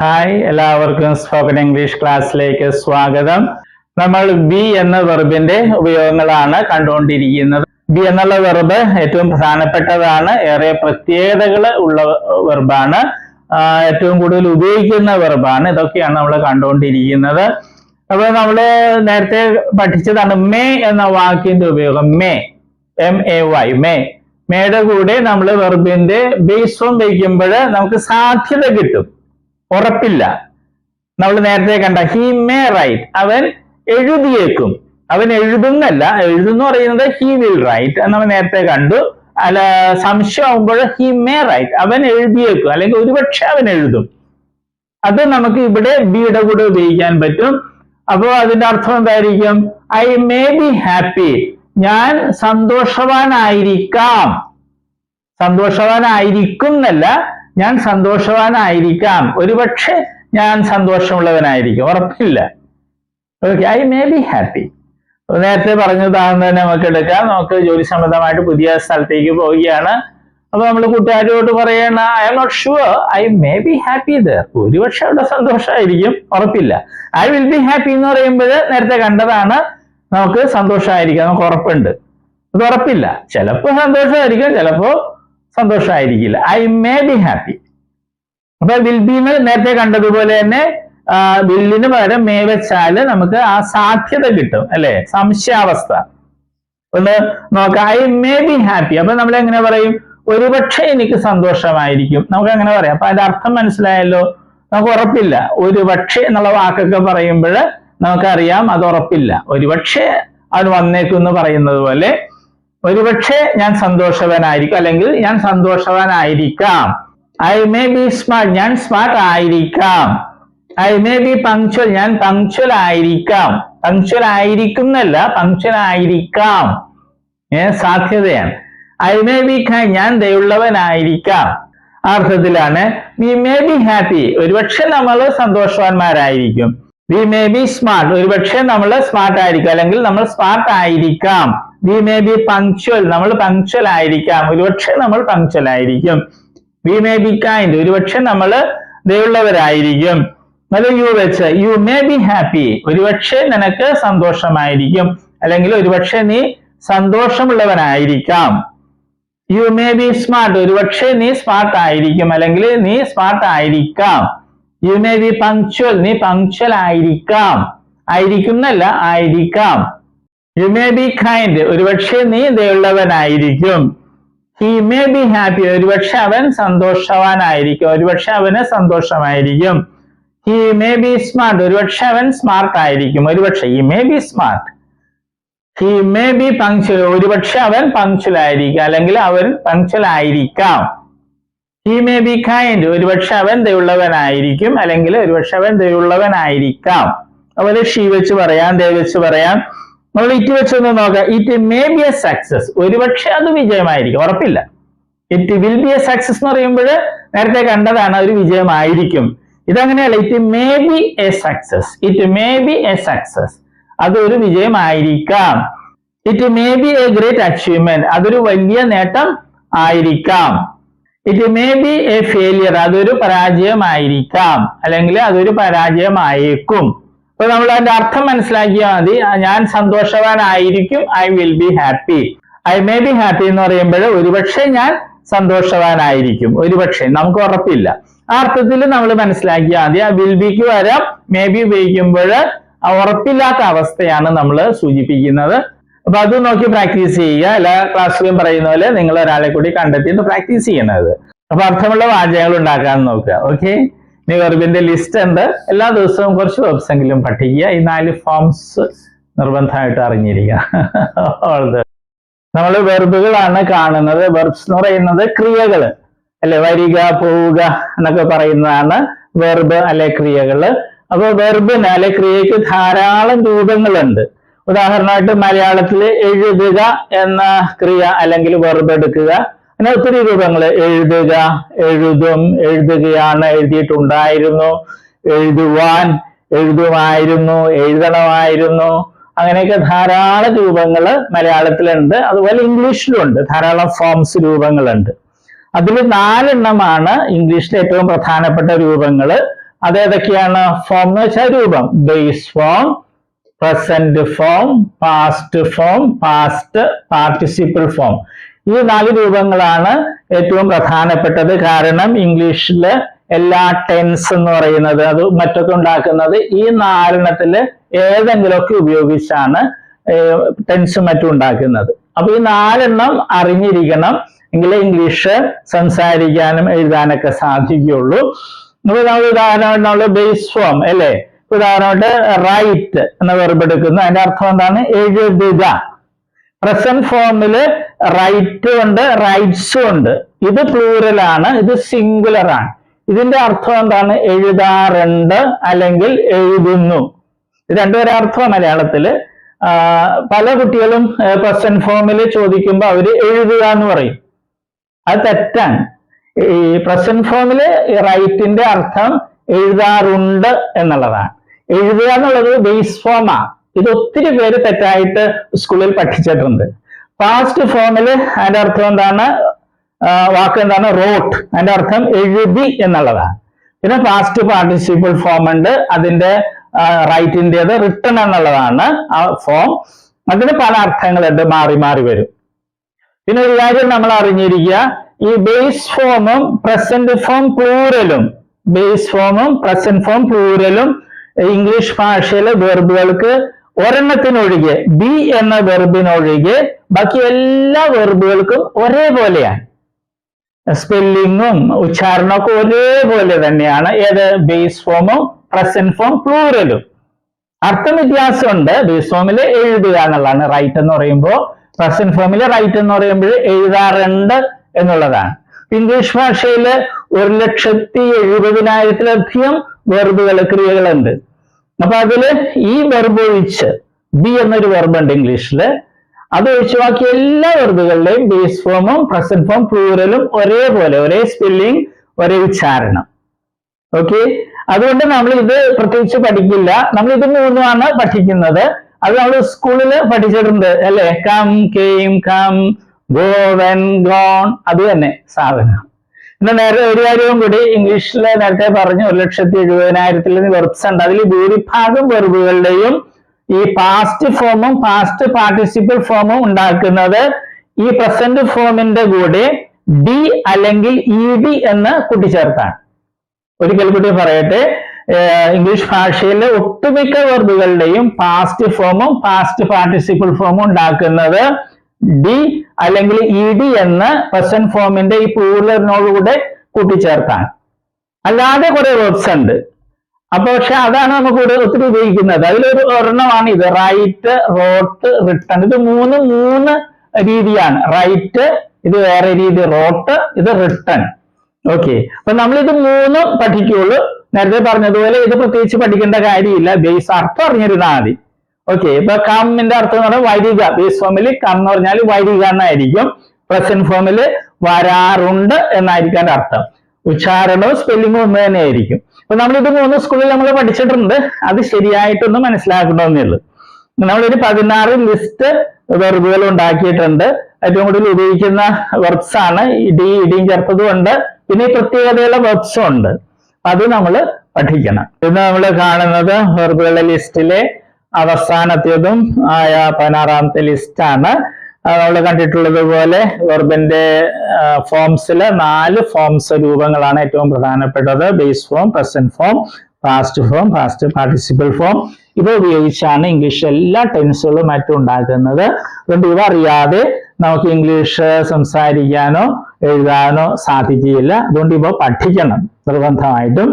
Hi, എല്ലാവർക്കും spoken English ക്ലാസ്സിലേക്ക് സ്വാഗതം. നമ്മൾ ബി എന്ന വെർബിന്റെ ഉപയോഗങ്ങളാണ് കണ്ടുകൊണ്ടിരിക്കുന്നത്. ബി എന്നുള്ള വെർബ് ഏറ്റവും പ്രധാനപ്പെട്ടതാണ്, ഏറെ പ്രത്യേകതകൾ ഉള്ള വെർബാണ്, ഏറ്റവും കൂടുതൽ ഉപയോഗിക്കുന്ന വെർബാണ്. ഇതൊക്കെയാണ് നമ്മൾ കണ്ടുകൊണ്ടിരിക്കുന്നത്. അപ്പോൾ നമ്മൾ നേരത്തെ പഠിച്ചതാണ് മേ എന്ന വാക്കിന്റെ ഉപയോഗം. May, MAY, may. മേയുടെ കൂടെ നമ്മൾ വെർബിന്റെ ബേസ് ഫോം വയ്ക്കുമ്പോൾ നമുക്ക് സാധ്യത കിട്ടും, ഉറപ്പില്ല. നമ്മൾ നേരത്തെ കണ്ട ഹി മേ റൈറ്റ്, അവൻ എഴുതിയേക്കും. അവൻ എഴുതുന്നല്ല, എഴുതുന്നു പറയുന്നത് ഹി വിൽ റൈറ്റ് നമ്മൾ നേരത്തെ കണ്ടു. അല്ല, സംശയമാകുമ്പോൾ ഹി മേ റൈറ്റ്, അവൻ എഴുതിയേക്കും, അല്ലെങ്കിൽ ഒരുപക്ഷെ അവൻ എഴുതും. അത് നമുക്ക് ഇവിടെ ബിയുടെ കൂടെ ഉപയോഗിക്കാൻ പറ്റും. അപ്പോൾ അതിന്റെ അർത്ഥം എന്തായിരിക്കും? ഐ മേ ബി ഹാപ്പി, ഞാൻ സന്തോഷവാനായിരിക്കാം. സന്തോഷവാനായിരിക്കും എന്നല്ല, ഞാൻ സന്തോഷവാനായിരിക്കാം, ഒരുപക്ഷെ ഞാൻ സന്തോഷമുള്ളവനായിരിക്കും, ഉറപ്പില്ല. Okay, I may be happy. നേരത്തെ പറഞ്ഞതാണെന്ന് തന്നെ നമുക്ക് എടുക്കാം. നമുക്ക് ജോലി സംബന്ധമായിട്ട് പുതിയ സ്ഥലത്തേക്ക് പോവുകയാണ്. അപ്പൊ നമ്മൾ കൂട്ടുകാരോട് പറയണ I am not sure, I may be happy there, ഒരുപക്ഷെ അവിടെ സന്തോഷമായിരിക്കും, ഉറപ്പില്ല. ഐ വിൽ ബി ഹാപ്പി എന്ന് പറയുമ്പോൾ നേരത്തെ കണ്ടതാണ്, നമുക്ക് സന്തോഷമായിരിക്കാം, നമുക്ക് ഉറപ്പുണ്ട്. അത് ഉറപ്പില്ല, ചിലപ്പോൾ സന്തോഷമായിരിക്കും, ചിലപ്പോൾ സന്തോഷമായിരിക്കില്ല. I may be happy. അപ്പൊ വിൽ ബി നേരത്തെ കണ്ടതുപോലെ തന്നെ വില്ലിന് പകരം മേ വെച്ചാല് നമുക്ക് ആ സാധ്യത കിട്ടും, അല്ലെ? സംശയാവസ്ഥ. ഒന്ന് നോക്കാം, ഐ മേ ബി ഹാപ്പി. അപ്പൊ നമ്മൾ എങ്ങനെ പറയും? ഒരുപക്ഷെ എനിക്ക് സന്തോഷമായിരിക്കും, നമുക്ക് അങ്ങനെ പറയാം. അപ്പൊ അതിന്റെ അർത്ഥം മനസ്സിലായല്ലോ. നമുക്ക് ഉറപ്പില്ല. ഒരുപക്ഷെ എന്നുള്ള വാക്കൊക്കെ പറയുമ്പോൾ നമുക്കറിയാം അത് ഉറപ്പില്ല. ഒരുപക്ഷെ അവൻ വന്നേക്കും എന്ന് പറയുന്നത് പോലെ ഒരുപക്ഷെ ഞാൻ സന്തോഷവാനായിരിക്കും, അല്ലെങ്കിൽ ഞാൻ സന്തോഷവാനായിരിക്കാം. ഐ മേ ബി സ്മാർട്ട്, ഞാൻ സ്മാർട്ട് ആയിരിക്കാം. ഐ മേ ബി പങ്ക്ച്വൽ, ഞാൻ പങ്ക്ച്വൽ ആയിരിക്കാം. പങ്ക്ച്വൽ ആയിരിക്കും എന്നല്ല, പങ്ക്ച്വൽ ആയിരിക്കാം, സാധ്യതയാണ്. ഐ മേ ബി കൈൻഡ്, ഞാൻ ദയുള്ളവനായിരിക്കാം. ആ അർത്ഥത്തിലാണ്. വി മേ ബി ഹാപ്പി, ഒരുപക്ഷെ നമ്മൾ സന്തോഷവാന്മാരായിരിക്കും. വി മേ ബി സ്മാർട്ട്, ഒരുപക്ഷെ നമ്മൾ സ്മാർട്ട് ആയിരിക്കും, അല്ലെങ്കിൽ നമ്മൾ സ്മാർട്ട് ആയിരിക്കാം. വി മേ ബി പങ്ക്ച്വൽ, നമ്മൾ പങ്ക്ച്വൽ ആയിരിക്കാം, ഒരുപക്ഷെ നമ്മൾ പങ്ക്ച്വൽ ആയിരിക്കും. വി മേ ബി കൈൻഡ്, ഒരുപക്ഷെ നമ്മൾ ദയുള്ളവരായിരിക്കും. അത് യു വെച്ച് യു മേ ബി ഹാപ്പി, ഒരുപക്ഷെ നിനക്ക് സന്തോഷമായിരിക്കും, അല്ലെങ്കിൽ ഒരുപക്ഷെ നീ സന്തോഷമുള്ളവനായിരിക്കാം. യു മേ ബി സ്മാർട്ട്, ഒരുപക്ഷെ നീ സ്മാർട്ട് ആയിരിക്കും, അല്ലെങ്കിൽ നീ സ്മാർട്ട് ആയിരിക്കാം. യു മേ ബി പങ്ക്ച്വൽ, നീ പങ്ക്ച്വൽ ആയിരിക്കാം. ആയിരിക്കും എന്നല്ല, ആയിരിക്കാം. യു മേ ബി കൈൻഡ്, ഒരുപക്ഷെ നീ ദയുള്ളവനായിരിക്കും. ഹി മേ ബി ഹാപ്പി, ഒരുപക്ഷെ അവൻ സന്തോഷവാനായിരിക്കും, ഒരുപക്ഷെ അവന് സന്തോഷമായിരിക്കും. ഹി മേ ബി സ്മാർട്ട്, ഒരുപക്ഷെ അവൻ സ്മാർട്ട് ആയിരിക്കും, ഒരുപക്ഷെ he may be smart. He may be punctual, ഒരുപക്ഷെ അവൻ പങ്ക്ച്വൽ ആയിരിക്കും, അല്ലെങ്കിൽ അവൻ പങ്ക്ച്വൽ ആയിരിക്കാം. ഹി മേ ബി കൈൻഡ്, ഒരുപക്ഷെ അവൻ ദയുള്ളവനായിരിക്കും, അല്ലെങ്കിൽ ഒരുപക്ഷെ അവൻ ദയുള്ളവനായിരിക്കാം. അതുപോലെ ഷീ വെച്ച് പറയാം, ദേ വെച്ച് പറയാം. നമ്മൾ ഇറ്റ് വെച്ചൊന്ന് നോക്കാം. It may be a success, ഒരുപക്ഷെ അത് വിജയമായിരിക്കും, ഉറപ്പില്ല. It will be a success എന്ന് പറയുമ്പോൾ നേരത്തെ കണ്ടതാണ്, ഒരു വിജയമായിരിക്കും. ഇതങ്ങനെയല്ല, it may be a success, it may be a success, അതൊരു വിജയമായിരിക്കാം. It may be a great achievement, അതൊരു വലിയ നേട്ടം ആയിരിക്കാം. It may be a failure, അതൊരു പരാജയമായിരിക്കാം, അല്ലെങ്കിൽ അതൊരു പരാജയമായേക്കും. അപ്പൊ നമ്മൾ അതിന്റെ അർത്ഥം മനസ്സിലാക്കിയാൽ മതി. ഞാൻ സന്തോഷവാനായിരിക്കും, I will be happy. I may be happy എന്ന് പറയുമ്പോൾ ഒരുപക്ഷെ ഞാൻ സന്തോഷവാനായിരിക്കും, ഒരുപക്ഷെ, നമുക്ക് ഉറപ്പില്ല. ആ അർത്ഥത്തിൽ നമ്മൾ മനസ്സിലാക്കിയാൽ മതി. ആ വിൽ ബിക്ക് വരാം മേ ബി ഉപയോഗിക്കുമ്പോൾ ഉറപ്പില്ലാത്ത അവസ്ഥയാണ് നമ്മൾ സൂചിപ്പിക്കുന്നത്. അപ്പൊ അത് നോക്കി പ്രാക്ടീസ് ചെയ്യുക. എല്ലാ ക്ലാസ്സിലും പറയുന്ന പോലെ നിങ്ങൾ ഒരാളെ കൂടി കണ്ടെത്തിയിട്ട് പ്രാക്ടീസ് ചെയ്യണത്. അപ്പൊ അർത്ഥമുള്ള വാചകങ്ങൾ ഉണ്ടാക്കാൻ നോക്കുക. ഓക്കെ, ഇനി വെർബിന്റെ ലിസ്റ്റ് ഉണ്ട്. എല്ലാ ദിവസവും കുറച്ച് വെർബ്സ് എങ്കിലും പഠിക്കുക. ഈ 4 ഫോംസ് നിർബന്ധമായിട്ട് അറിഞ്ഞിരിക്കുക. നമ്മൾ വെർബുകളാണ് കാണുന്നത്. വെർബ്സ് എന്ന് പറയുന്നത് ക്രിയകള്, അല്ലെ? വരിക, പോവുക എന്നൊക്കെ പറയുന്നതാണ് വെർബ്, അല്ലെ ക്രിയകള്. അപ്പൊ വെർബിന്, അല്ലെ ക്രിയക്ക് ധാരാളം രൂപങ്ങളുണ്ട്. ഉദാഹരണമായിട്ട് മലയാളത്തിൽ എഴുതുക എന്ന ക്രിയ അല്ലെങ്കിൽ വെർബ് എടുക്കുക, അങ്ങനെ ഒത്തിരി രൂപങ്ങൾ. എഴുതുക, എഴുതും, എഴുതുകയാണ്, എഴുതിയിട്ടുണ്ടായിരുന്നു, എഴുതുവാൻ, എഴുതുമായിരുന്നു, എഴുതണമായിരുന്നു, അങ്ങനെയൊക്കെ ധാരാളം രൂപങ്ങൾ മലയാളത്തിലുണ്ട്. അതുപോലെ ഇംഗ്ലീഷിലുണ്ട് ധാരാളം ഫോംസ്, രൂപങ്ങളുണ്ട്. അതിൽ 4 എണ്ണമാണ് ഇംഗ്ലീഷിലെ ഏറ്റവും പ്രധാനപ്പെട്ട രൂപങ്ങൾ. അതേതൊക്കെയാണ്? ഫോം എന്ന് വെച്ചാൽ രൂപം. Base form, present form, past form, past participle form. ഈ 4 രൂപങ്ങളാണ് ഏറ്റവും പ്രധാനപ്പെട്ടത്. കാരണം ഇംഗ്ലീഷില് എല്ലാ ടെൻസ് എന്ന് പറയുന്നത് അത് മറ്റൊക്കെ ഉണ്ടാക്കുന്നത് ഈ 4 ഏതെങ്കിലുമൊക്കെ ഉപയോഗിച്ചാണ് ടെൻസും മറ്റും ഉണ്ടാക്കുന്നത്. അപ്പൊ ഈ 4 അറിഞ്ഞിരിക്കണം, എങ്കിലേ ഇംഗ്ലീഷ് സംസാരിക്കാനും എഴുതാനൊക്കെ സാധിക്കുകയുള്ളൂ. ഉദാഹരണമായിട്ട് ബേസ് ഫോം അല്ലേ, ഉദാഹരണമായിട്ട് റൈറ്റ് എന്ന വെർബ് എടുക്കുന്നു. അതിന്റെ അർത്ഥം എന്താണ്? എഴുതുക. പ്രസന്റ് ഫോമില് റൈറ്റ് ഉണ്ട്, റൈറ്റ്സും ഉണ്ട്. ഇത് പ്ലൂറലാണ്, ഇത് സിംഗുലർ ആണ്. ഇതിന്റെ അർത്ഥം എന്താണ്? എഴുതാറുണ്ട് അല്ലെങ്കിൽ എഴുതുന്നു. ഇത് രണ്ടുപേരെ അർത്ഥം മലയാളത്തില്. പല കുട്ടികളും പ്രസന്റ് ഫോമിൽ ചോദിക്കുമ്പോൾ അവര് എഴുതുക എന്ന് പറയും. അത് തെറ്റാണ്. ഈ പ്രസന്റ് ഫോമില് റൈറ്റിന്റെ അർത്ഥം എഴുതാറുണ്ട് എന്നുള്ളതാണ്. എഴുതുക എന്നുള്ളത് ബേസ് ഫോമാണ്. ഇത് ഒത്തിരി പേര് തെറ്റായിട്ട് സ്കൂളിൽ പഠിച്ചിട്ടുണ്ട്. പാസ്റ്റ് ഫോമില് അതിന്റെ അർത്ഥം എന്താണ്? വാക്ക് എന്താണ്? റോട്ട്. അതിന്റെ അർത്ഥം എഴുതി എന്നുള്ളതാണ്. പിന്നെ പാസ്റ്റ് പാർട്ടിസിപ്പിൾ ഫോം ഉണ്ട്, അതിന്റെ റൈറ്റിൻ്റെത് റിട്ടൺ എന്നുള്ളതാണ് ആ ഫോം. അതിന് പല അർത്ഥങ്ങളുണ്ട്, മാറി മാറി വരും. പിന്നെ ഒരു കാര്യം നമ്മൾ അറിഞ്ഞിരിക്കുക, ഈ ബേസ് ഫോമും പ്രസന്റ് ഫോം പ്ലൂറലും, ബേസ് ഫോമും പ്രസന്റ് ഫോം പ്ലൂറലും ഇംഗ്ലീഷ് ഭാഷയിലെ വെർബുകൾക്ക് ഒരെണ്ണത്തിനൊഴികെ, ബി എന്ന വെർബിനൊഴികെ ബാക്കി എല്ലാ വെർബുകൾക്കും ഒരേപോലെയാണ്. സ്പെല്ലിങ്ങും ഉച്ചാരണമൊക്കെ ഒരേപോലെ തന്നെയാണ്. ഏത്? ബേസ് ഫോമും പ്രസന്റ് ഫോം പ്ലൂറലും. അർത്ഥം വ്യത്യാസമുണ്ട്. ബേസ് ഫോമില് എഴുതുക എന്നുള്ളതാണ് റൈറ്റ് എന്ന് പറയുമ്പോൾ, പ്രസന്റ് ഫോമില് റൈറ്റ് എന്ന് പറയുമ്പോൾ എഴുതാറുണ്ട് എന്നുള്ളതാണ്. ഇംഗ്ലീഷ് ഭാഷയില് 1,70,70,000-ലധികം വെർബുകൾ, ക്രിയകളുണ്ട്. അപ്പൊ അതില് ഈ വെർബ് ഒഴിച്ച്, ബി എന്നൊരു വെർബ് ഉണ്ട് ഇംഗ്ലീഷില്, അത് ഒഴിച്ച് ബാക്കി എല്ലാ വെർബുകളുടെയും ബേസ് ഫോമും പ്രസന്റ് ഫോം പ്ലൂറലും ഒരേപോലെ, ഒരേ സ്പെല്ലിംഗ്, ഒരേ ഉച്ചാരണം. ഓക്കെ, അതുകൊണ്ട് നമ്മൾ ഇത് പ്രത്യേകിച്ച് പഠിക്കില്ല. നമ്മൾ ഇത് 3 പഠിക്കുന്നത്. അത് നമ്മൾ സ്കൂളിൽ പഠിച്ചിട്ടുണ്ട് അല്ലെ. Come, came, come, go, went, gone, അത് തന്നെ സാധനം. പിന്നെ നേരെ ഒരു കാര്യവും കൂടി, ഇംഗ്ലീഷിൽ നേരത്തെ പറഞ്ഞു 1,70,70,000 വെർബ്സ് ഉണ്ട്. അതിൽ ഭൂരിഭാഗം വെർബുകളുടെയും ഈ പാസ്റ്റ് ഫോമും പാസ്റ്റ് പാർട്ടിസിപ്പിൾ ഫോമും ഉണ്ടാക്കുന്നത് ഈ പ്രസന്റ് ഫോമിന്റെ കൂടെ ഡി അല്ലെങ്കിൽ ഇ ഡി എന്ന് കൂട്ടിച്ചേർത്താണ്. ഒരിക്കൽ കൂടി പറയട്ടെ, ഇംഗ്ലീഷ് ഭാഷയിലെ ഒട്ടുമിക്ക വെർബുകളുടെയും പാസ്റ്റ് ഫോമും പാസ്റ്റ് പാർട്ടിസിപ്പിൾ ഫോമും ഉണ്ടാക്കുന്നത് ഡി അല്ലെങ്കിൽ ഇ ഡി എന്ന പ്രസന്റ് ഫോമിന്റെ ഈ പ്ലൂറലിനോടുകൂടെ കൂട്ടിച്ചേർത്താണ്. അല്ലാതെ കുറെ വെർബ്സ് ഉണ്ട്. അപ്പൊ പക്ഷെ അതാണ് നമുക്ക് ഒത്തിരി ഉപയോഗിക്കുന്നത്. അതിലൊരു ഒരെണ്ണമാണ് ഇത്, റൈറ്റ്, റോട്ട്, റിട്ടൺ. ഇത് മൂന്ന് രീതിയാണ്. റൈറ്റ് ഇത് വേറെ രീതി, റോട്ട് ഇത് റിട്ടൺ. ഓക്കെ, അപ്പൊ നമ്മൾ ഇത് 3 പഠിക്കുള്ളൂ. നേരത്തെ പറഞ്ഞതുപോലെ ഇത് പ്രത്യേകിച്ച് പഠിക്കേണ്ട കാര്യമില്ല, ബേസ് അർത്ഥം അറിഞ്ഞിരുന്നാൽ മതി. ഓക്കെ, ഇപ്പൊ കമ്മിന്റെ അർത്ഥം എന്ന് പറഞ്ഞാൽ വരിക. ബേസ് ഫോമിൽ കം എന്ന് പറഞ്ഞാൽ വരിക എന്നായിരിക്കും. പ്രസന്റ് ഫോമില് വരാറുണ്ട് എന്നായിരിക്കും അർത്ഥം. ഉച്ചാരണവും സ്പെല്ലിങ്ങും ഒന്ന് തന്നെ ആയിരിക്കും. അപ്പൊ നമ്മളിത് 3 സ്കൂളിൽ നമ്മൾ പഠിച്ചിട്ടുണ്ട്. അത് ശരിയായിട്ടൊന്ന് മനസ്സിലാക്കണമെന്നേ ഉള്ളൂ. നമ്മളൊരു 16 ലിസ്റ്റ് വെർബുകൾ ഉണ്ടാക്കിയിട്ടുണ്ട്. ഏറ്റവും കൂടുതൽ ഉപയോഗിക്കുന്ന വെർബ്സ് ആണ്. ഇടിയും ചേർത്തതും ഉണ്ട്, പിന്നെ ഈ പ്രത്യേകതയുള്ള വെർബ്സും ഉണ്ട്. അത് നമ്മൾ പഠിക്കണം. ഇന്ന് നമ്മൾ കാണുന്നത് വെർബുകളുടെ ലിസ്റ്റിലെ അവസാനത്തേതും ആയ 16ാമത്തെ ലിസ്റ്റാണ്. നമ്മൾ കണ്ടിട്ടുള്ളത് പോലെ വെർബിന്റെ ഫോംസില് 4 ഫോംസ് രൂപങ്ങളാണ് ഏറ്റവും പ്രധാനപ്പെട്ടത്. Base form, present form, past form, past participle form. ഇവ ഉപയോഗിച്ചാണ് ഇംഗ്ലീഷ് എല്ലാ ടെൻസുകളും മറ്റും ഉണ്ടാക്കുന്നത്. അതുകൊണ്ട് ഇവ അറിയാതെ നമുക്ക് ഇംഗ്ലീഷ് സംസാരിക്കാനോ എഴുതാനോ സാധിക്കുകയില്ല. അതുകൊണ്ട് ഇവ പഠിക്കണം നിർബന്ധമായിട്ടും.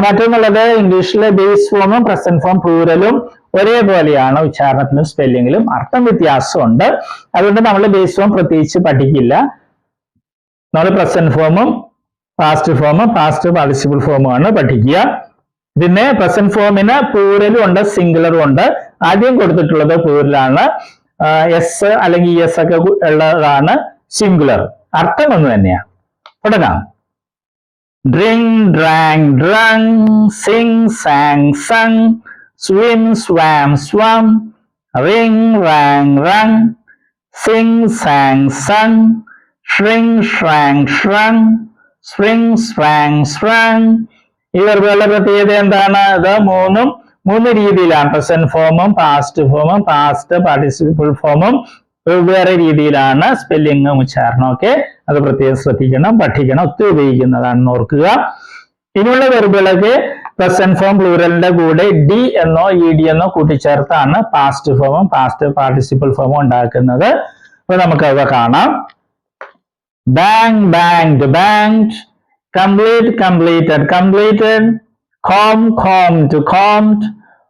മറ്റൊന്നുള്ളത്, ഇംഗ്ലീഷിലെ ബേസ് ഫോമും പ്രസന്റ് ഫോം പ്ലൂറലും ഒരേപോലെയാണ് ഉച്ചാരണത്തിലും സ്പെല്ലിങ്ങിലും. അർത്ഥം വ്യത്യാസമുണ്ട്. അതുകൊണ്ട് നമ്മൾ ബേസ് ഫോം പ്രത്യേകിച്ച് പഠിക്കില്ല. നമ്മൾ പ്രസന്റ് ഫോമും പാസ്റ്റ് ഫോമും പാസ്റ്റ് പാർട്ടിസിപ്പിൾ ഫോമുമാണ് പഠിക്കുക. പിന്നെ പ്രസന്റ് ഫോമിന് പ്ലൂറലും ഉണ്ട്, സിംഗുലറും ഉണ്ട്. ആദ്യം കൊടുത്തിട്ടുള്ളത് പ്ലൂറലാണ്. എസ് അല്ലെങ്കിൽ എസ് ഒക്കെ ഉള്ളതാണ് സിംഗുലർ. അർത്ഥം ഒന്ന് തന്നെയാണ്. തുടങ്ങാം. Drink, drank, drunk, sing, sang, sung, swim, swam, swum, ring, rang, rung, sing, sang, sung, shrink, shrank, shrunk, swing, sprang, sprung, ഈ വെർബുകളുടെ പ്രത്യേകത എന്താണ്? ഇത് മൂന്ന് രീതിയിലാണ്. പ്രസന്റ് ഫോമും പാസ്റ്റ് ഫോമും പാസ്റ്റ് പാർട്ടിസിപ്പിൾ ഫോമും വെവ്വേറെ രീതിയിലാണ് സ്പെല്ലിംഗും ഉച്ചാരണം ഒക്കെ. അത് പ്രത്യേകം ശ്രദ്ധിക്കണം, പഠിക്കണം, ഒത്തിരി ഉപയോഗിക്കുന്നതാണെന്ന് ഓർക്കുക. ഇനിയുള്ള വെർബുകളൊക്കെ പ്രസന്റ് ഫോം പ്ലൂറലിന്റെ കൂടെ ഡി എന്നോ ഇ ഡി എന്നോ കൂട്ടിച്ചേർത്താണ് പാസ്റ്റ് ഫോമും പാസ്റ്റ് പാർട്ടിസിപ്പിൾ ഫോമും ഉണ്ടാക്കുന്നത്. അപ്പൊ നമുക്ക് അവ കാണാം. Bang banged banged, complete completed completed, comb combed combed,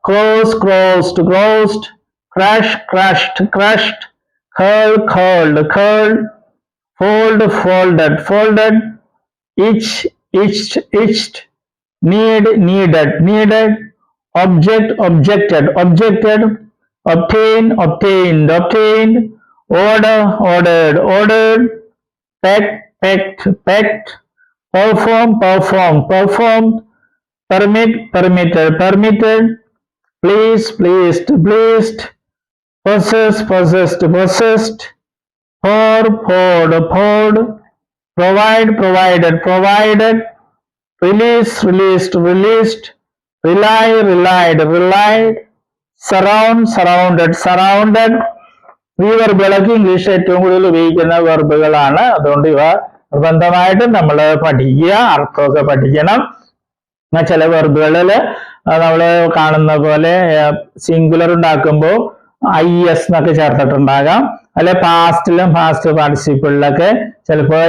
close closed closed, crush crushed crushed, curl curled curled, fold folded folded, itch itched itched, need needed needed, object objected objected, obtain obtained obtained, order ordered ordered, peck pecked pecked, perform performed performed, permit permitted permitted, please pleased pleased, possess possessed possessed, pour poured poured, provide provided provided, release released released, rely relied relied, surround surrounded surrounded. ഈ വെർബുകളൊക്കെ English ഏറ്റവും കൂടുതൽ ഉപയോഗിക്കുന്ന വെർബുകളാണ്. അതുകൊണ്ട് ഇവ നിർബന്ധമായിട്ടും നമ്മൾ പഠിക്കുക, അർത്ഥമൊക്കെ പഠിക്കണം. ചില വെർബുകളിൽ നമ്മൾ കാണുന്ന പോലെ സിംഗുലർ ഉണ്ടാക്കുമ്പോൾ IS എന്നൊക്കെ ചേർത്തിട്ടുണ്ടാകാം. അല്ലെ പാസ്റ്റിലും പാസ്റ്റ് പാർട്ടിസിപ്പിളിലൊക്കെ ചിലപ്പോൾ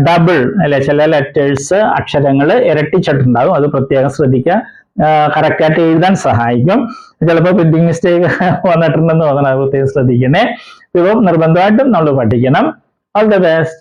ഡബിൾ അല്ലെ ചില ലെറ്റേഴ്സ് അക്ഷരങ്ങൾ ഇരട്ടിച്ചിട്ടുണ്ടാകും. അത് പ്രത്യേകം ശ്രദ്ധിക്കുക, കറക്റ്റായിട്ട് എഴുതാൻ സഹായിക്കും. ചിലപ്പോൾ പ്രിന്റിംഗ് മിസ്റ്റേക്ക് വന്നിട്ടുണ്ടെന്ന് തോന്നണം, അത് പ്രത്യേകം ശ്രദ്ധിക്കണേ. ഇപ്പം നിർബന്ധമായിട്ടും നമ്മൾ പഠിക്കണം. All the best.